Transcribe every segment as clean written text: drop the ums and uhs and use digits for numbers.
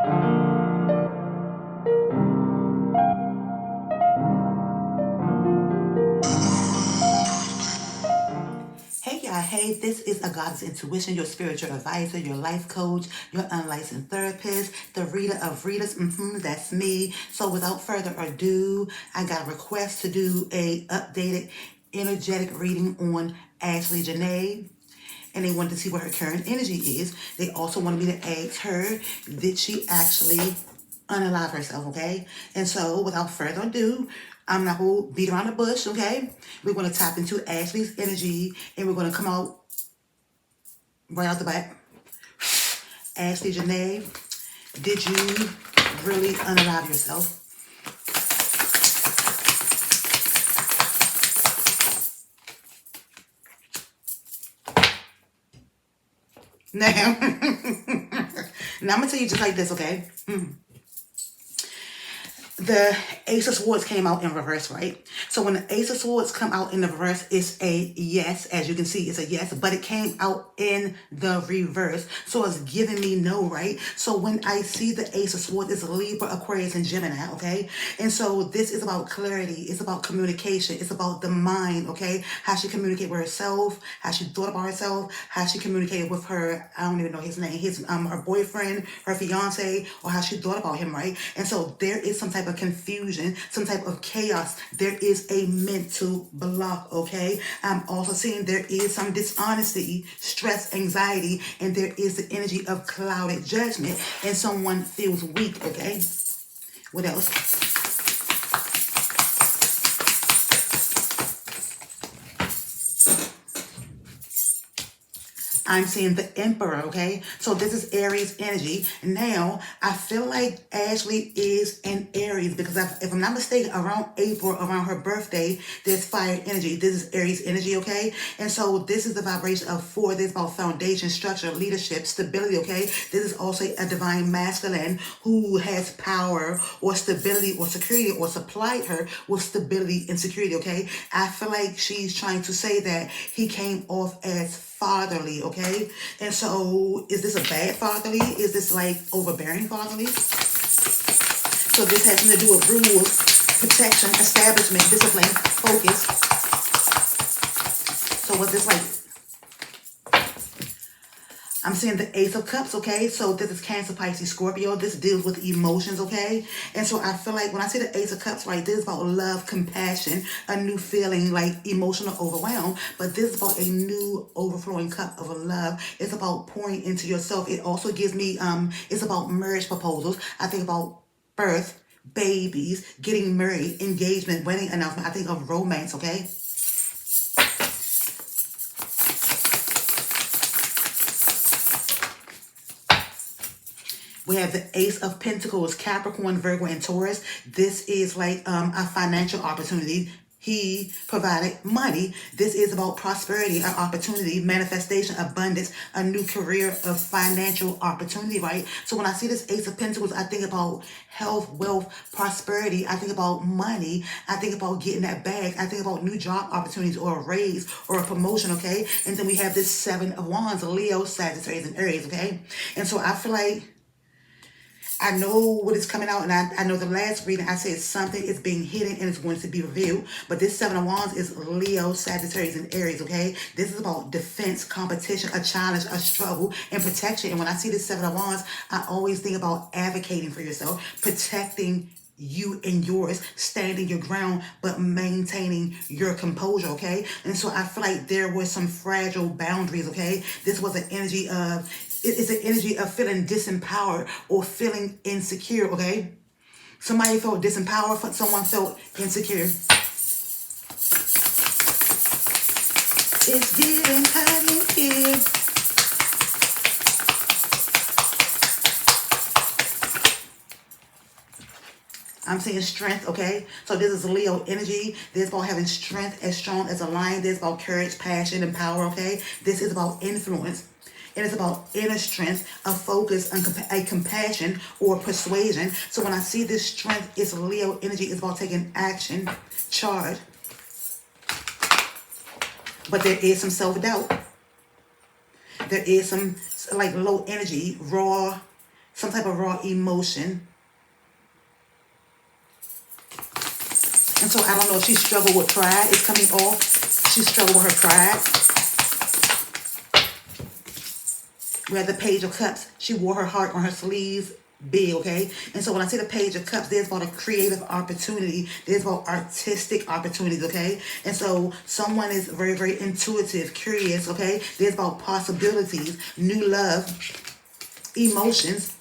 Hey y'all, hey, this is AgodyssIntuition, your spiritual advisor, your life coach, your unlicensed therapist, the reader of readers. That's me. So without further ado, I got a request to do a updated energetic reading on Ashlee Jenae. And they wanted to see what her current energy is. They also wanted me to ask her, did she actually unalive herself, okay? And so, without further ado, I'm not going to beat around the bush, okay? We're going to tap into Ashlee's energy, and we're going to come out right out the back. Ashlee Jenae, did you really unalive yourself? Now, now I'm going to tell you just like this, okay? The Ace of Swords came out in reverse, right? So when the Ace of Swords come out in the reverse, it's a yes. As you can see, it's a yes, but it came out in the reverse. So it's giving me no, right? So when I see the Ace of Swords, it's Libra, Aquarius, and Gemini, okay? And so this is about clarity. It's about communication. It's about the mind, okay? How she communicated with herself, how she thought about herself, how she communicated with her, I don't even know his name, her boyfriend, her fiance, or how she thought about him, right? And so there is some type of confusion, some type of chaos. There is a mental block, okay? I'm also seeing there is some dishonesty, stress, anxiety, and there is the energy of clouded judgment, and someone feels weak, okay? What else? I'm seeing the Emperor, okay? So this is Aries energy. Now, I feel like Ashlee is in Aries because if I'm not mistaken, around April, around her birthday, there's fire energy. This is Aries energy, okay? And so this is the vibration of 4. This is about foundation, structure, leadership, stability, okay? This is also a divine masculine who has power or stability or security or supplied her with stability and security, okay? I feel like she's trying to say that he came off as fatherly, okay? And so, is this a bad fatherly? Is this like overbearing fatherly? So this has something to do with rules, protection, establishment, discipline, focus. So was this like, I'm seeing the Ace of Cups, okay? So this is Cancer, Pisces, Scorpio. This deals with emotions, okay? And so I feel like when I see the Ace of Cups, right, this is about love, compassion, a new feeling, like emotional overwhelm. But this is about a new overflowing cup of love. It's about pouring into yourself. It also gives me, it's about marriage proposals. I think about birth, babies, getting married, engagement, wedding announcement. I think of romance, okay? We have the Ace of Pentacles, Capricorn, Virgo, and Taurus. This is like a financial opportunity. He provided money. This is about prosperity, an opportunity, manifestation, abundance, a new career of financial opportunity, right? So when I see this Ace of Pentacles, I think about health, wealth, prosperity. I think about money. I think about getting that bag. I think about new job opportunities or a raise or a promotion, okay? And then we have this 7 of Wands, Leo, Sagittarius, and Aries, okay? And so I feel like I know what is coming out, and I know the last reading I said something is being hidden and it's going to be revealed. But this 7 of Wands is Leo, Sagittarius, and Aries, okay? This is about defense, competition, a challenge, a struggle, and protection. And when I see this 7 of Wands, I always think about advocating for yourself, protecting you and yours, standing your ground, but maintaining your composure, okay? And so I feel like there were some fragile boundaries, okay? This was an energy of, it's an energy of feeling disempowered or feeling insecure, okay? Somebody felt disempowered, someone felt insecure. It's getting hot in here. I'm seeing strength, okay? So this is Leo energy. This is about having strength as strong as a lion. This is about courage, passion, and power, okay? This is about influence. It is about inner strength, a focus, a compassion, or persuasion. So when I see this strength, it's Leo energy. It's about taking action, charge. But there is some self-doubt. There is some like low energy, raw some type of raw emotion. And so I don't know if she struggled with pride. It's coming off. She struggled with her pride. We have the Page of Cups. She wore her heart on her sleeves big, okay? And so when I say the Page of Cups, there's about a creative opportunity. There's about artistic opportunities, okay? And so someone is very, very intuitive, curious, okay? There's about possibilities, new love, emotions,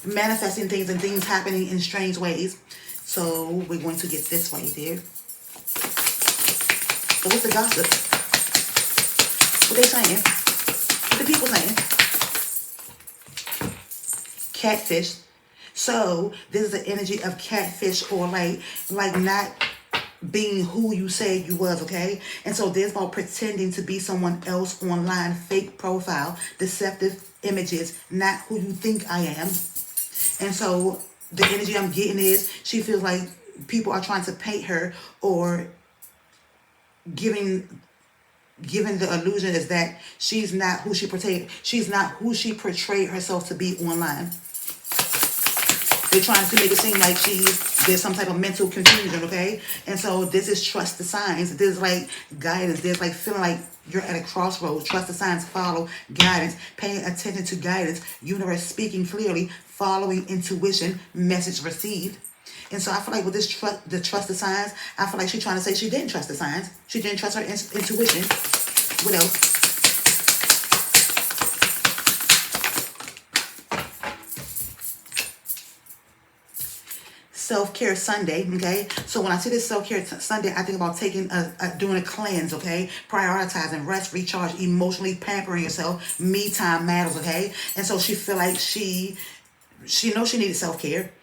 manifesting things and things happening in strange ways. So we're going to get this right there. So what's the gossip? What they saying? What the people saying? Catfish. So this is the energy of catfish, or like not being who you said you was, okay? And so there's about pretending to be someone else online, fake profile, deceptive images, not who you think I am. And so the energy I'm getting is she feels like people are trying to paint her, or giving the illusion is that she's not who she portrayed. She's not who she portrayed herself to be online. They're trying to make it seem like there's some type of mental confusion, okay? And so this is trust the signs. This is like guidance. There's like feeling like you're at a crossroads. Trust the signs, follow guidance, paying attention to guidance, universe speaking clearly, following intuition, message received. And so I feel like with this the trust the signs, I feel like she's trying to say she didn't trust the signs. She didn't trust her intuition. What else? Self-care Sunday, okay? So when I see this self-care Sunday, I think about doing a cleanse, okay? Prioritizing, rest, recharge, emotionally pampering yourself. Me time matters, okay? And so she feel like she knows she needed self-care,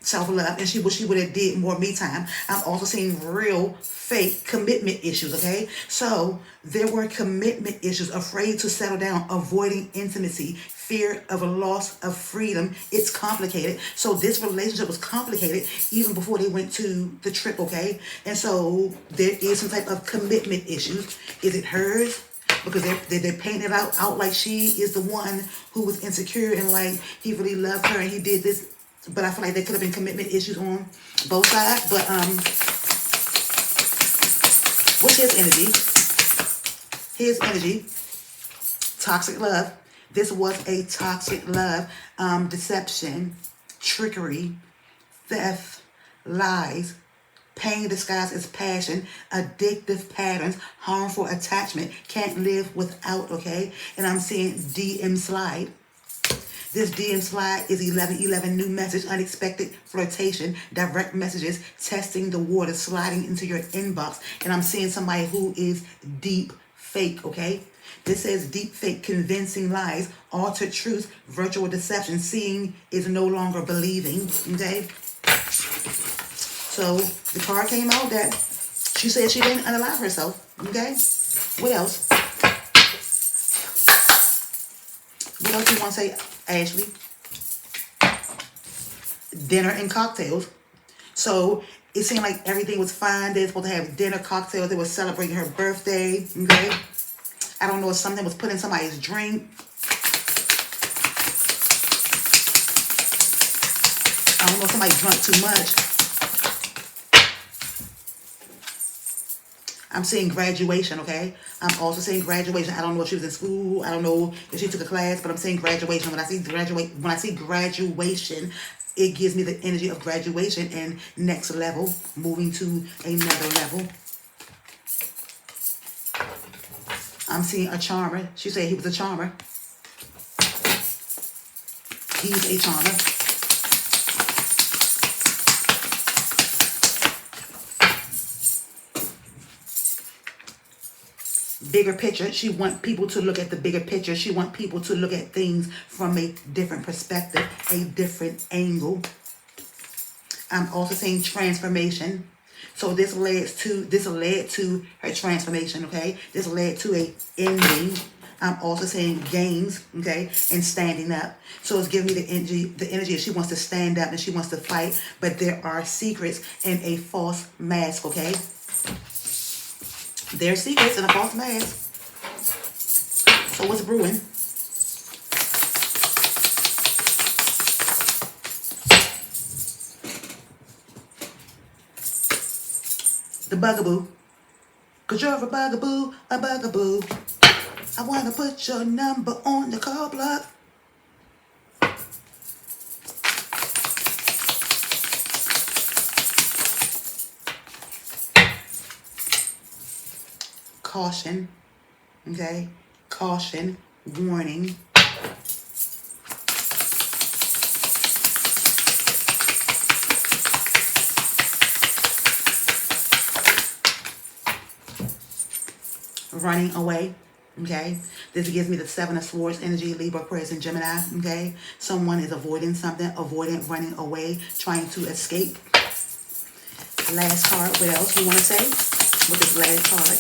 self-love, and she wish she would have did more me time. I'm also seeing real fake commitment issues, okay? So there were commitment issues, afraid to settle down, avoiding intimacy, fear of a loss of freedom. It's complicated. So this relationship was complicated even before they went to the trip, okay? And so there is some type of commitment issues. Is it hers? Because they're painting it out like she is the one who was insecure and like he really loved her and he did this. But I feel like there could have been commitment issues on both sides. But what's his energy? His energy, toxic love. This was a toxic love, deception, trickery, theft, lies, pain disguised as passion, addictive patterns, harmful attachment, can't live without, okay? And I'm seeing DM slide. This DM slide is 1111, new message, unexpected flirtation, direct messages, testing the water, sliding into your inbox. And I'm seeing somebody who is deep fake, okay? This says deep fake, convincing lies, altered truth, virtual deception. Seeing is no longer believing, okay? So the card came out that she said she didn't unalive herself, okay? What else? What else you want to say, Ashley? Dinner and cocktails. So it seemed like everything was fine. They were supposed to have dinner, cocktails. They were celebrating her birthday, okay? I don't know if something was put in somebody's drink. I don't know if somebody drank too much. I'm seeing graduation, okay? I'm also seeing graduation. I don't know if she was in school. I don't know if she took a class, but I'm seeing graduation. When I see graduation, it gives me the energy of graduation and next level, moving to another level. I'm seeing a charmer. She said he was a charmer. He's a charmer. Bigger picture. She wants people to look at the bigger picture. She wants people to look at things from a different perspective, a different angle. I'm also seeing transformation. So this led to her transformation, okay? This led to a ending. I'm also saying gains, okay, and standing up. So it's giving me the energy. She wants to stand up and she wants to fight, but there are secrets and a false mask, okay? There's secrets and a false mask. So what's brewing? The bugaboo. Cause you're a bugaboo, a bugaboo. I wanna put your number on the call block. Caution, okay? Caution, warning. Running away, okay? This gives me the Seven of Swords energy, Libra, Aquarius, and Gemini, okay? Someone is avoiding something, avoiding, running away, trying to escape. Last card, what else we want to say with this last card?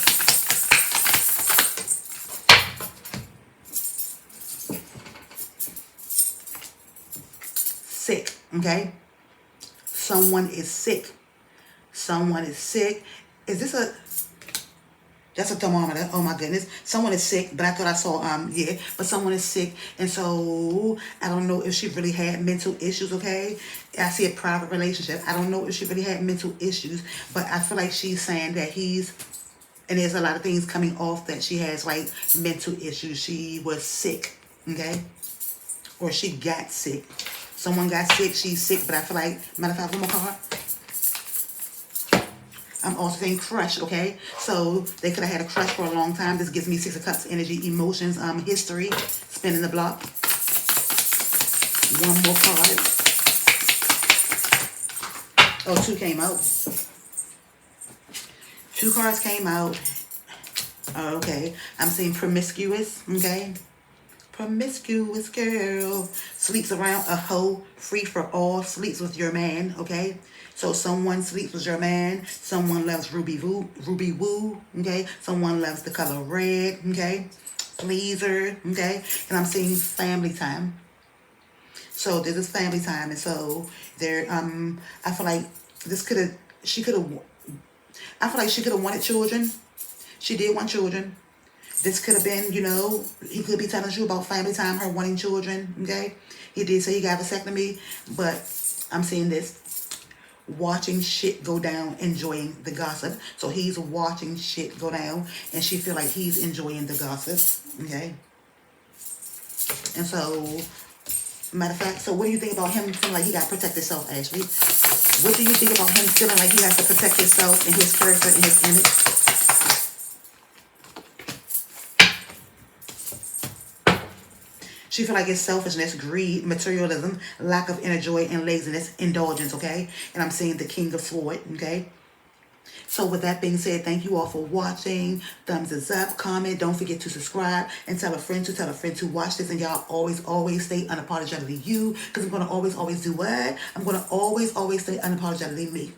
Sick, okay? Someone is sick. Someone is sick. Is this a... That's a thermometer. Oh my goodness. Someone is sick, but I thought I saw, yeah, but someone is sick. And so I don't know if she really had mental issues, okay? I see a private relationship. I don't know if she really had mental issues, but I feel like she's saying that he's, and there's a lot of things coming off that she has like mental issues. She was sick, okay? Or she got sick. Someone got sick, she's sick, but I feel like, matter of fact, one more card. I'm also saying crush, okay? So they could have had a crush for a long time. This gives me Six of Cups energy, emotions, history, spinning the block. One more card. Oh, two came out. Two cards came out. Oh, okay. I'm saying promiscuous, okay? Promiscuous girl. Sleeps around a hoe, free for all, sleeps with your man, okay? So someone sleeps with your man. Someone loves Ruby Woo, okay? Someone loves the color red, okay? Pleaser, okay? And I'm seeing family time. So this is family time. And so there, I feel like this could have, I feel like she could have wanted children. She did want children. This could have been, you know, he could be telling you about family time, her wanting children, okay? He did say he got a vasectomy, but I'm seeing this. Watching shit go down, enjoying the gossip. So he's watching shit go down, and she feel like he's enjoying the gossip, okay? And so, matter of fact, so what do you think about him feeling like he got to protect himself, Ashlee? What do you think about him feeling like he has to protect himself and his character and his image? She feel like it's selfishness, greed, materialism, lack of inner joy, and laziness, indulgence, okay? And I'm seeing the King of Swords, okay? So with that being said, thank you all for watching. Thumbs is up, comment. Don't forget to subscribe and tell a friend to watch this. And y'all always stay unapologetically you, because I'm going to always do what? I'm going to always stay unapologetically me.